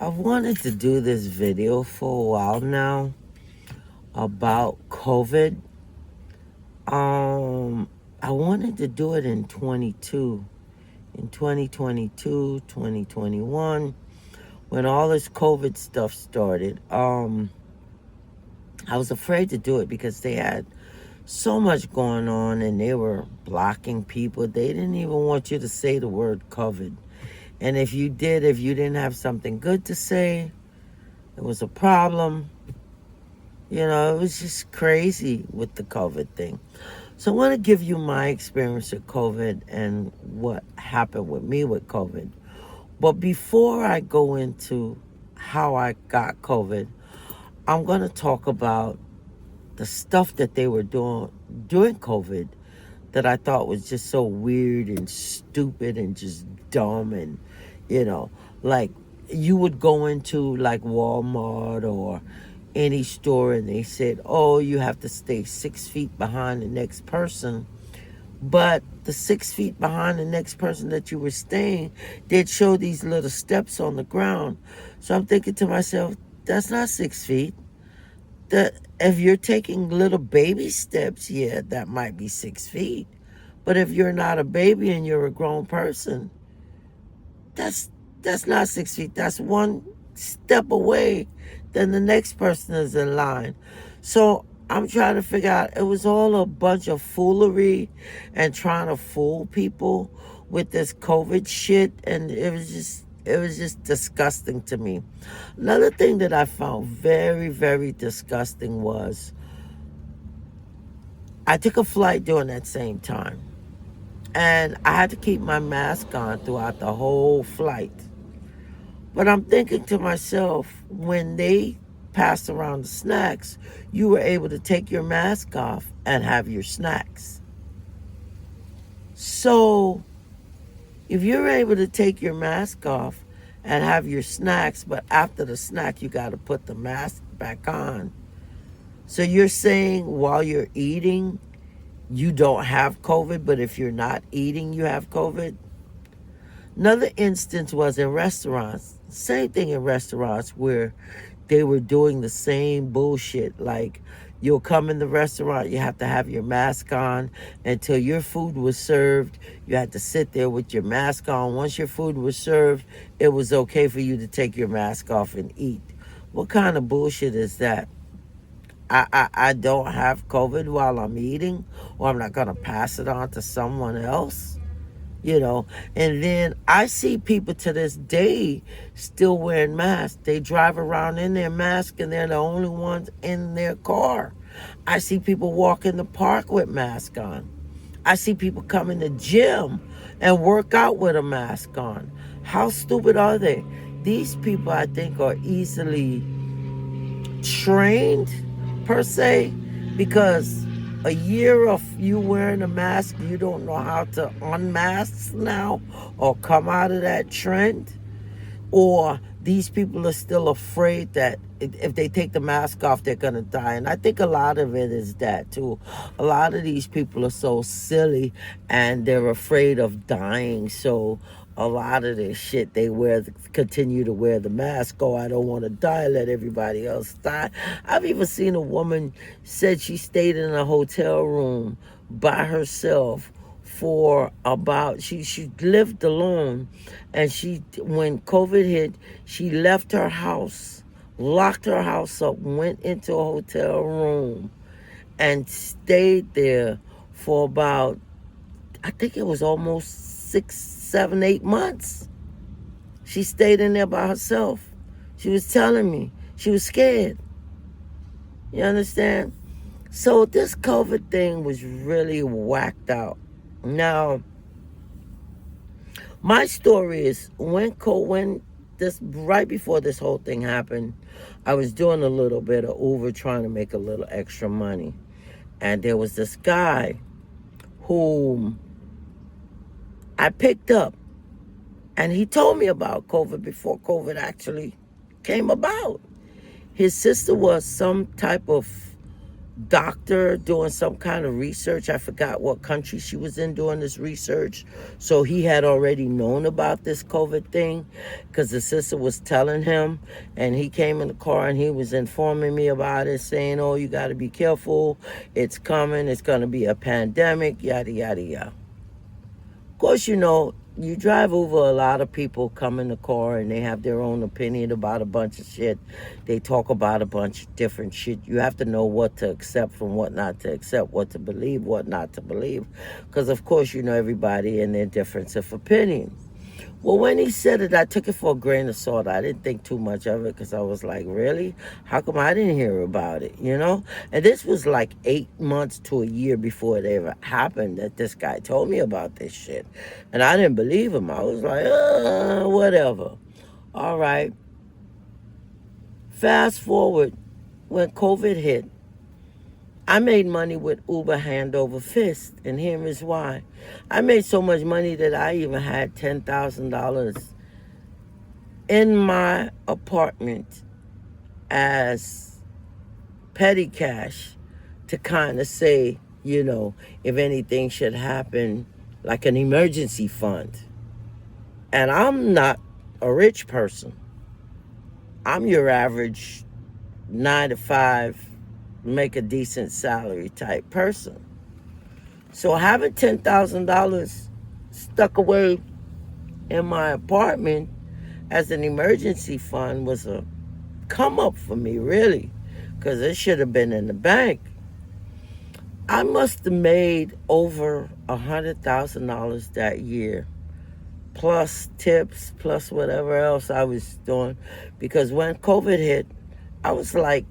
I've wanted to do this video for a while now about COVID. I wanted to do it in 2022, 2021, when all this COVID stuff started. I was afraid to do it because they had so much going on and they were blocking people. They didn't even want you to say the word COVID. And if you did, if you didn't have something good to say, it was a problem. It was just crazy with the COVID thing. So I want to give you my experience with COVID and what happened with me with COVID. But before I go into how I got COVID, I'm going to talk about the stuff that they were doing during COVID that I thought was just so weird and stupid and just dumb. And, like you would go into like Walmart or any store and they said, oh, you have to stay 6 feet behind the next person. But the 6 feet behind the next person that you were staying, they'd show these little steps on the ground. So I'm thinking to myself, that's not 6 feet. That if you're taking little baby steps, yeah, that might be 6 feet. But if you're not a baby and you're a grown person, that's not 6 feet. That's one step away. Then the next person is in line. So I'm trying to figure out, it was all a bunch of foolery and trying to fool people with this COVID shit. And it was just disgusting to me. Another thing that I found very, very disgusting was I took a flight during that same time. And I had to keep my mask on throughout the whole flight. But I'm thinking to myself, when they passed around the snacks, you were able to take your mask off and have your snacks. So if you're able to take your mask off and have your snacks, but after the snack, you got to put the mask back on. So you're saying while you're eating, you don't have COVID, but if you're not eating, you have COVID? Another instance was in restaurants. Same thing in restaurants where they were doing the same bullshit. Like, you'll come in the restaurant, you have to have your mask on until your food was served. You had to sit there with your mask on. Once your food was served, it was okay for you to take your mask off and eat. What kind of bullshit is that? I don't have COVID while I'm eating, or I'm not going to pass it on to someone else. And then I see people to this day still wearing masks. They drive around in their mask and they're the only ones in their car. I see people walk in the park with masks on. I see people come in the gym and work out with a mask on. How stupid are they? These people, I think, are easily trained, per se, because a year of you wearing a mask, you don't know how to unmask now or come out of that trend? Or these people are still afraid that if they take the mask off, they're going to die. And I think a lot of it is that, too. A lot of these people are so silly and they're afraid of dying. So a lot of this shit, they continue to wear the mask. Oh, I don't want to die. Let everybody else die. I've even seen a woman said she stayed in a hotel room by herself for about, she lived alone, and when COVID hit, she left her house, locked her house up, went into a hotel room and stayed there for about, I think it was almost 6, 7, 8 months. She stayed in there by herself. She was telling me she was scared. You understand? So this COVID thing was really whacked out. Now, my story is when this, right before this whole thing happened, I was doing a little bit of Uber, trying to make a little extra money. And there was this guy whom I picked up, and he told me about COVID before COVID actually came about. His sister was some type of doctor doing some kind of research. I forgot what country she was in doing this research. So he had already known about this COVID thing because the sister was telling him, and he came in the car and he was informing me about it, saying, oh, you got to be careful. It's coming. It's going to be a pandemic, yada, yada, yada. Of course, you drive over a lot of people come in the car and they have their own opinion about a bunch of shit. They talk about a bunch of different shit. You have to know what to accept from what not to accept, what to believe, what not to believe. Because, of course, everybody and their difference of opinion. Well, when he said it, I took it for a grain of salt. I didn't think too much of it because I was like, really? How come I didn't hear about it, And this was like 8 months to a year before it ever happened that this guy told me about this shit. And I didn't believe him. I was like, whatever. All right. Fast forward, when COVID hit, I made money with Uber hand over fist, and here is why. I made so much money that I even had $10,000 in my apartment as petty cash to kind of say, if anything should happen, like an emergency fund. And I'm not a rich person. I'm your average 9 to 5, make a decent salary type person. So having $10,000 stuck away in my apartment as an emergency fund was a come up for me, really, because it should have been in the bank. I must have made over $100,000 that year, plus tips, plus whatever else I was doing, because when COVID hit, I was like,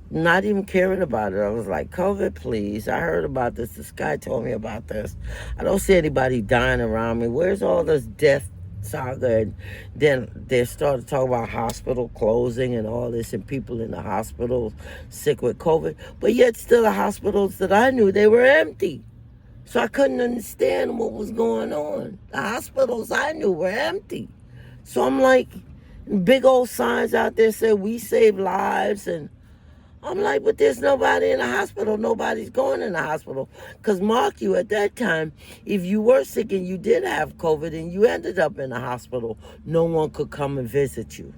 not even caring about it. I was like, COVID, please. I heard about this. This guy told me about this. I don't see anybody dying around me. Where's all this death saga? And then they started talking about hospital closing and all this, and people in the hospitals sick with COVID. But yet still the hospitals that I knew, they were empty. So I couldn't understand what was going on. The hospitals I knew were empty. So I'm like, big old signs out there said, we save lives, and I'm like, but there's nobody in the hospital. Nobody's going in the hospital. Because mark you, at that time, if you were sick and you did have COVID and you ended up in the hospital, no one could come and visit you.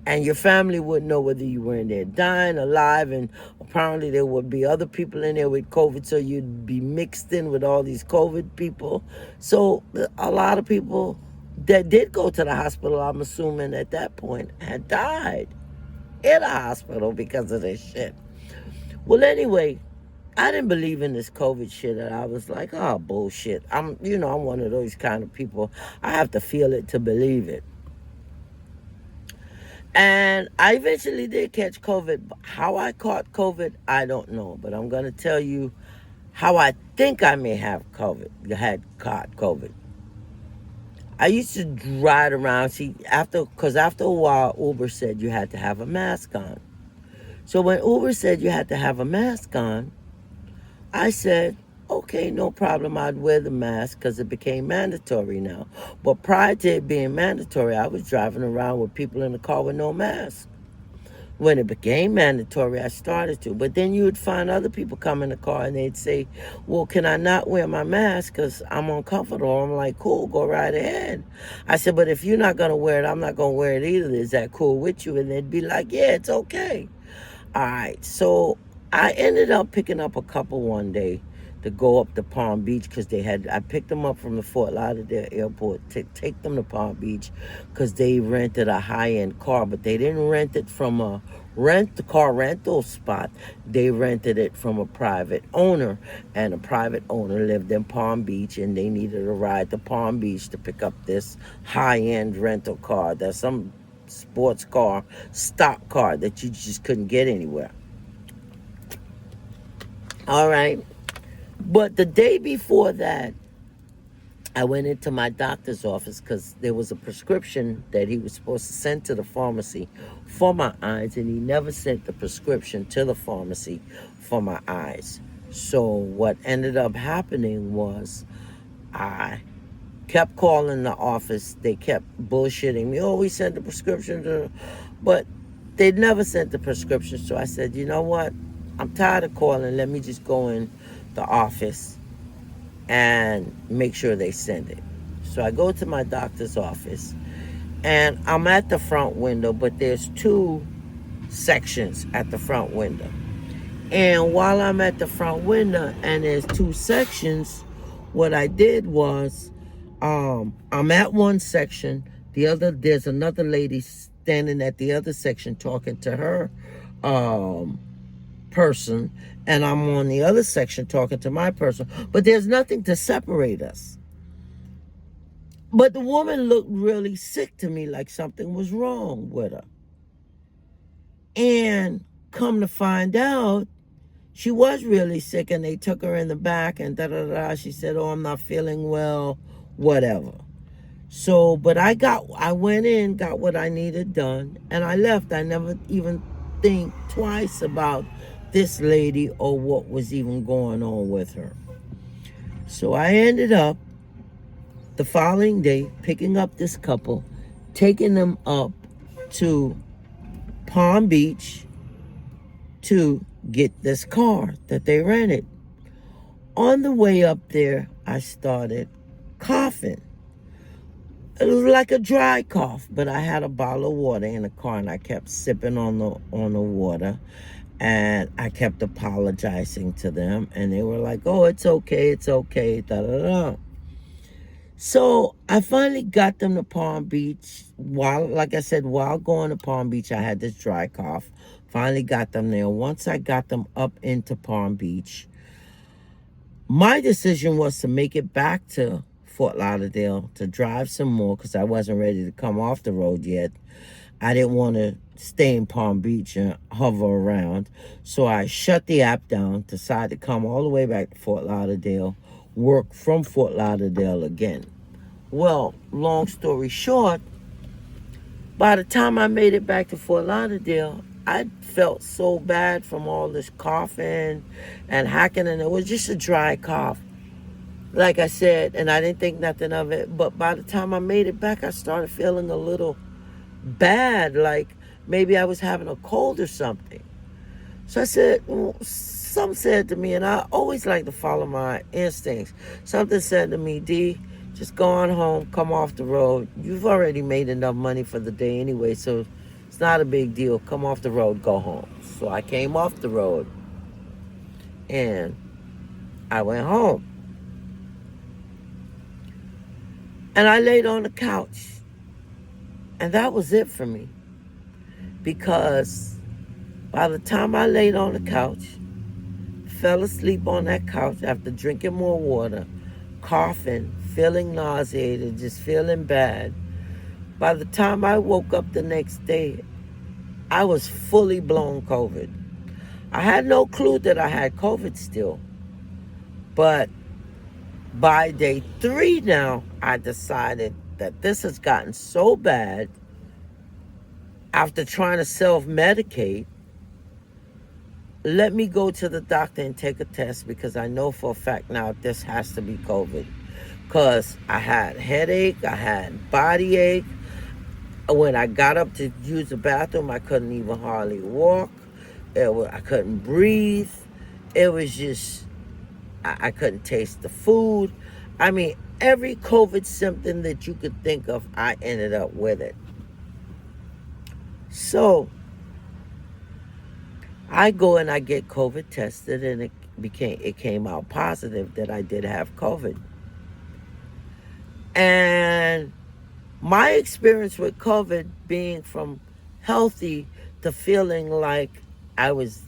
And your family wouldn't know whether you were in there dying, alive, and apparently there would be other people in there with COVID, so you'd be mixed in with all these COVID people. So a lot of people that did go to the hospital, I'm assuming at that point, had died in a hospital because of this shit. Well, anyway, I didn't believe in this COVID shit, and I was like, oh, bullshit. I'm one of those kind of people. I have to feel it to believe it. And I eventually did catch COVID. How I caught COVID, I don't know. But I'm going to tell you how I think I may have had caught COVID. I used to ride around, because after a while, Uber said you had to have a mask on. So when Uber said you had to have a mask on, I said, okay, no problem, I'd wear the mask because it became mandatory now. But prior to it being mandatory, I was driving around with people in the car with no mask. When it became mandatory, I started to. But then you would find other people come in the car and they'd say, well, can I not wear my mask because I'm uncomfortable? I'm like, cool, go right ahead. I said, but if you're not going to wear it, I'm not going to wear it either. Is that cool with you? And they'd be like, yeah, it's okay. All right. So I ended up picking up a couple one day to go up to Palm Beach because I picked them up from the Fort Lauderdale airport to take them to Palm Beach because they rented a high-end car, but they didn't rent it from a car rental spot. They rented it from a private owner, and a private owner lived in Palm Beach, and they needed a ride to Palm Beach to pick up this high-end rental car. That's some sports car, stock car that you just couldn't get anywhere. All right. But the day before that, I went into my doctor's office because there was a prescription that he was supposed to send to the pharmacy for my eyes, and he never sent the prescription to the pharmacy for my eyes. So what ended up happening was I kept calling the office. They kept bullshitting me. Oh, we sent the prescription but they never sent the prescription. So I said, you know what? I'm tired of calling. Let me just go in the office and make sure they send it. So I go to my doctor's office and I'm at the front window, but there's two sections at the front window. And while I'm at the front window and there's two sections, what I did was I'm at one section, there's another lady standing at the other section talking to her um person, and I'm on the other section talking to my person, but there's nothing to separate us. But the woman looked really sick to me, like something was wrong with her. And come to find out, she was really sick, and they took her in the back and da da da. She said, "Oh, I'm not feeling well, whatever." So, but I went in, got what I needed done, and I left. I never even think twice about this lady or what was even going on with her. So I ended up the following day picking up this couple, taking them up to Palm Beach to get this car that they rented. On the way up there, I started coughing. It was like a dry cough, but I had a bottle of water in the car and I kept sipping on the water, and I kept apologizing to them, and they were like, "Oh, it's okay, da da da." So I finally got them to Palm Beach. Like I said, while going to Palm Beach, I had this dry cough. Finally got them there. Once I got them up into Palm Beach, my decision was to make it back to Fort Lauderdale to drive some more because I wasn't ready to come off the road yet. I didn't want to stay in Palm Beach and hover around. So I shut the app down, decided to come all the way back to Fort Lauderdale, work from Fort Lauderdale again. Well, long story short, by the time I made it back to Fort Lauderdale, I felt so bad from all this coughing and hacking, and it was just a dry cough. Like I said, and I didn't think nothing of it, but by the time I made it back, I started feeling a little bad, like maybe I was having a cold or something. So I said, something said to me, and I always like to follow my instincts. Something said to me, D, just go on home, come off the road. You've already made enough money for the day anyway, so it's not a big deal. Come off the road, go home. So I came off the road and I went home. And I laid on the couch. And that was it for me. Because by the time I laid on the couch, fell asleep on that couch after drinking more water, coughing, feeling nauseated, just feeling bad. By the time I woke up the next day, I was fully blown COVID. I had no clue that I had COVID still. But by day 3 now, I decided that this has gotten so bad after trying to self-medicate. Let me go to the doctor and take a test because I know for a fact now this has to be COVID. Because I had headache, I had body ache. When I got up to use the bathroom, I couldn't even hardly walk. I couldn't breathe. It was just, I couldn't taste the food. I mean, every COVID symptom that you could think of, I ended up with it. So I go and I get COVID tested, and it came out positive that I did have COVID. And my experience with COVID, being from healthy to feeling like I was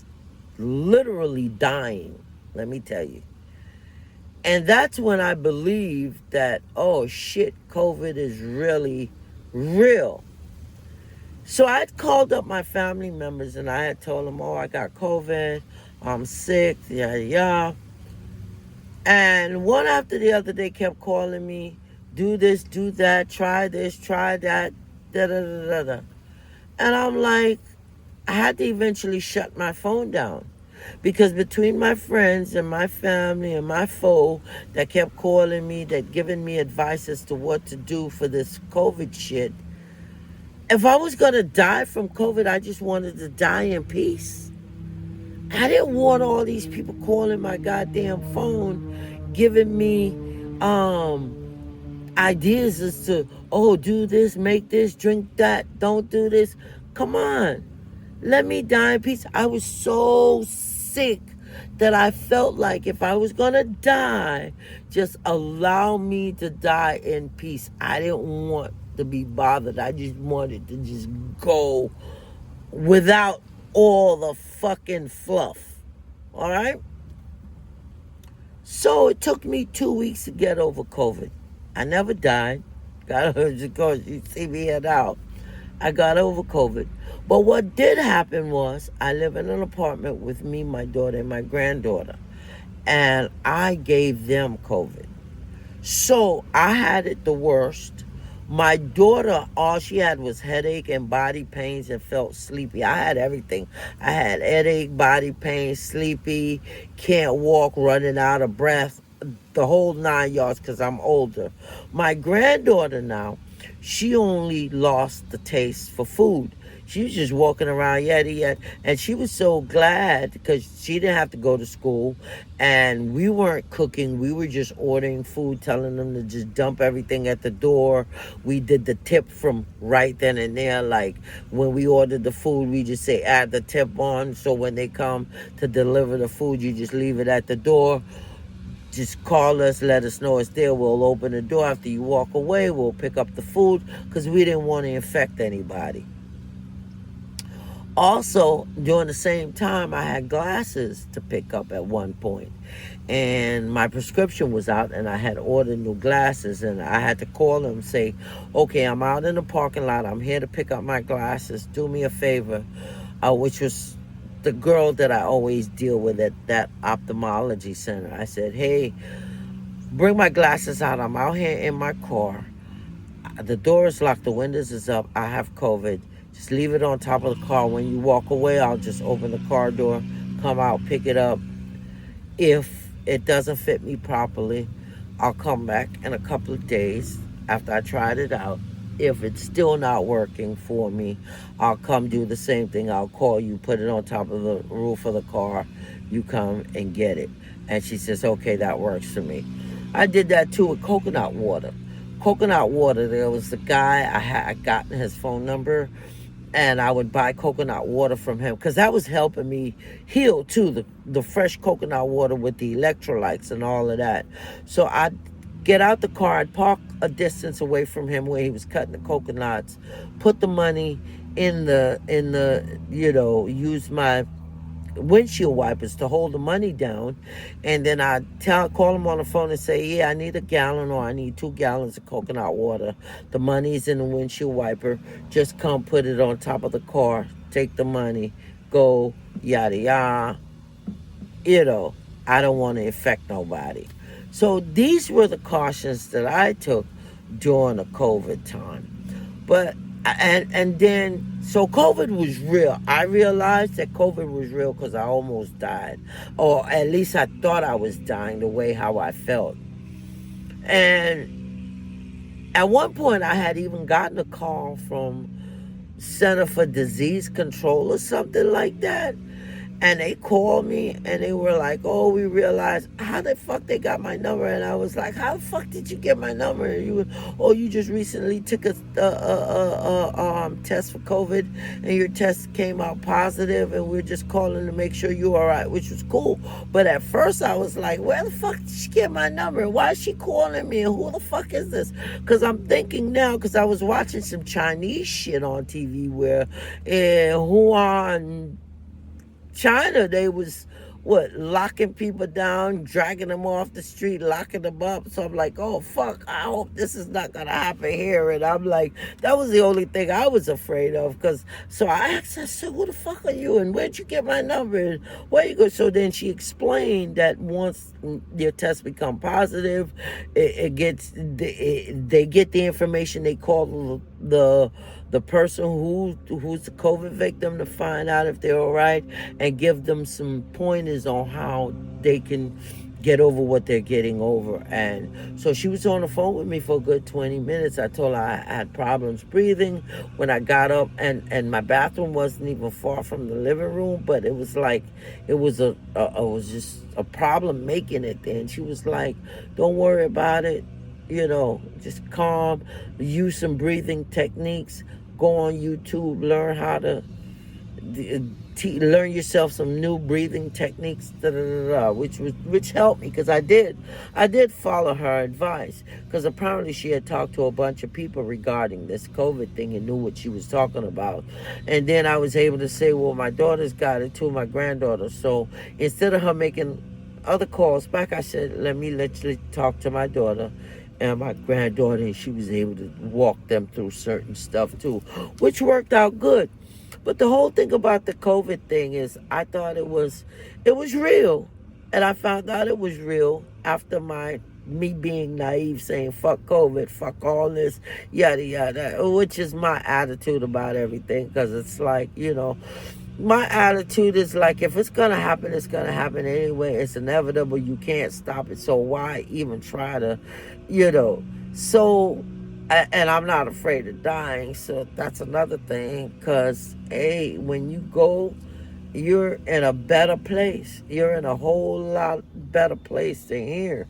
literally dying, let me tell you. And that's when I believed that, oh shit, COVID is really real. So I had called up my family members and I had told them, oh, I got COVID, I'm sick, yada yada. And one after the other, they kept calling me, do this, do that, try this, try that, da da da da da. And I'm like, I had to eventually shut my phone down. Because between my friends and my family and my foe that kept calling me, that giving me advice as to what to do for this COVID shit, if I was going to die from COVID, I just wanted to die in peace. I didn't want all these people calling my goddamn phone, giving me ideas as to, oh, do this, make this, drink that, don't do this. Come on. Let me die in peace. I was so sick that I felt like if I was going to die, just allow me to die in peace. I didn't want to be bothered. I just wanted to just go without all the fucking fluff. All right? So it took me 2 weeks to get over COVID. I never died. Got because you see me here now. I got over COVID. But what did happen was I live in an apartment with me, my daughter, and my granddaughter. And I gave them COVID. So I had it the worst. My daughter, all she had was headache and body pains and felt sleepy. I had everything. I had headache, body pain, sleepy, can't walk, running out of breath, the whole 9 yards because I'm older. My granddaughter now, she only lost the taste for food. She was just walking around yet, and she was so glad because she didn't have to go to school, and we weren't cooking. We were just ordering food, telling them to just dump everything at the door. We did the tip from right then and there. Like when we ordered the food, we just say add the tip on. So when they come to deliver the food, you just leave it at the door. Just call us, let us know it's there. We'll open the door. After you walk away, we'll pick up the food because we didn't want to infect anybody. Also, during the same time, I had glasses to pick up at one point, and my prescription was out, and I had ordered new glasses, and I had to call them and say, okay, I'm out in the parking lot. I'm here to pick up my glasses. Do me a favor, which was the girl that I always deal with at that ophthalmology center. I said, hey, bring my glasses out. I'm out here in my car. The door is locked. The windows is up. I have COVID. Just leave it on top of the car. When you walk away, I'll just open the car door, come out, pick it up. If it doesn't fit me properly, I'll come back in a couple of days after I tried it out. If it's still not working for me, I'll come do the same thing. I'll call you, put it on top of the roof of the car. You come and get it. And she says, okay, that works for me. I did that too with coconut water. Coconut water, there was a guy, I had gotten his phone number, and I would buy coconut water from him because that was helping me heal too, the fresh coconut water with the electrolytes and all of that. So I'd get out the car, I'd park a distance away from him where he was cutting the coconuts, put the money in the use my windshield wipers to hold the money down, and then I call him on the phone and say, yeah, I need a gallon or I need 2 gallons of coconut water. The money's in the windshield wiper. Just come put it on top of the car, take the money, go, yada yada. I don't want to infect nobody. So these were the cautions that I took during the COVID time. But and then so COVID was real. I realized that COVID was real because I almost died, or at least I thought I was dying the way how I felt. And at one point, I had even gotten a call from Center for Disease Control or something like that. And they called me and they were like, oh, we realized how the fuck they got my number. And I was like, how the fuck did you get my number? And you just recently took a test for COVID and your test came out positive and we're just calling to make sure you're all right, which was cool. But at first I was like, where the fuck did she get my number? Why is she calling me? And who the fuck is this? Because I'm thinking now, because I was watching some Chinese shit on TV where Wuhan, China, they was locking people down, dragging them off the street, locking them up. So I'm like, oh fuck, I hope this is not gonna happen here. And I'm like, that was the only thing I was afraid of. So I asked her, I said, who the fuck are you and where'd you get my number and where you go? So then she explained that once your test become positive, they get the information. They call the person who's the COVID victim to find out if they're all right and give them some pointers on how they can get over what they're getting over. And so she was on the phone with me for a good 20 minutes. I told her I had problems breathing when I got up, and my bathroom wasn't even far from the living room, but it was like it was it was just a problem making it there. And she was like, don't worry about it, just calm, use some breathing techniques, go on YouTube, learn how to learn yourself some new breathing techniques, which helped me, because I did follow her advice, because apparently she had talked to a bunch of people regarding this COVID thing and knew what she was talking about. And then I was able to say, well, my daughter's got it too, my granddaughter. So instead of her making other calls back, I said, let me literally talk to my daughter and my granddaughter, and she was able to walk them through certain stuff too, which worked out good. But the whole thing about the COVID thing is, I thought it was real. And I found out it was real after me being naive, saying, fuck COVID, fuck all this, yada, yada, which is my attitude about everything. Because it's like, my attitude is like, if it's going to happen, it's going to happen anyway. It's inevitable. You can't stop it. So why even try to, so... And I'm not afraid of dying, so that's another thing. Because, hey, when you go, you're in a better place. You're in a whole lot better place than here.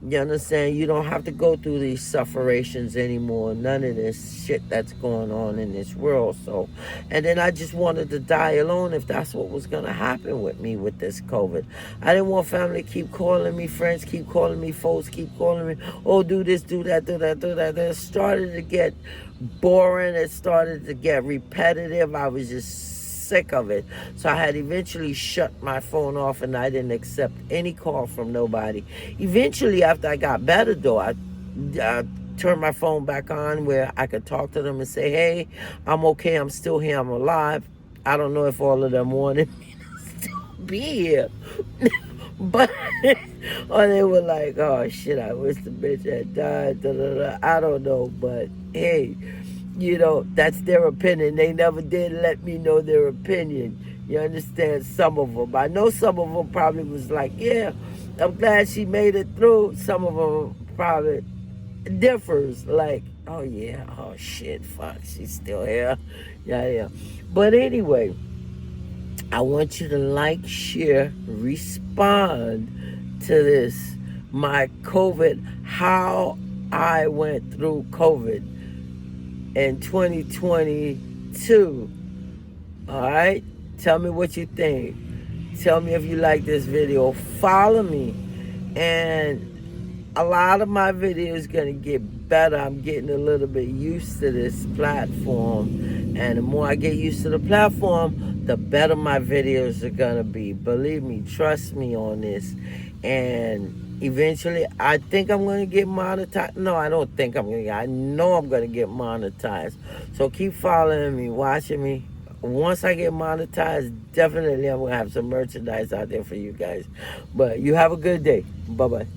You understand? You don't have to go through these sufferations anymore. None of this shit that's going on in this world. So, and then I just wanted to die alone if that's what was going to happen with me with this COVID. I didn't want family to keep calling me, friends keep calling me, folks keep calling me. Oh, do this, do that, do that, do that. Then it started to get boring. It started to get repetitive. I was just sick of it. So I had eventually shut my phone off, and I didn't accept any call from nobody. Eventually, after I got better though, I turned my phone back on where I could talk to them and say, hey, I'm okay, I'm still here, I'm alive. I don't know if all of them wanted me to still be here. But or they were like, oh shit, I wish the bitch had died, da, da, da. I don't know, but hey, that's their opinion. They never did let me know their opinion. You understand? Some of them. I know some of them probably was like, yeah, I'm glad she made it through. Some of them probably differs. Like, oh yeah, oh shit, fuck, she's still here. Yeah. But anyway, I want you to like, share, respond to this. My COVID, how I went through COVID in 2022. All right, tell me what you think. Tell me if you like this video. Follow me, and a lot of my videos gonna get better. I'm getting a little bit used to this platform, and the more I get used to the platform, the better my videos are gonna be. Believe me, trust me on this. And eventually, I think I'm going to get monetized. No, I don't think I'm going to. I know I'm going to get monetized. So keep following me, watching me. Once I get monetized, definitely I'm going to have some merchandise out there for you guys. But you have a good day. Bye-bye.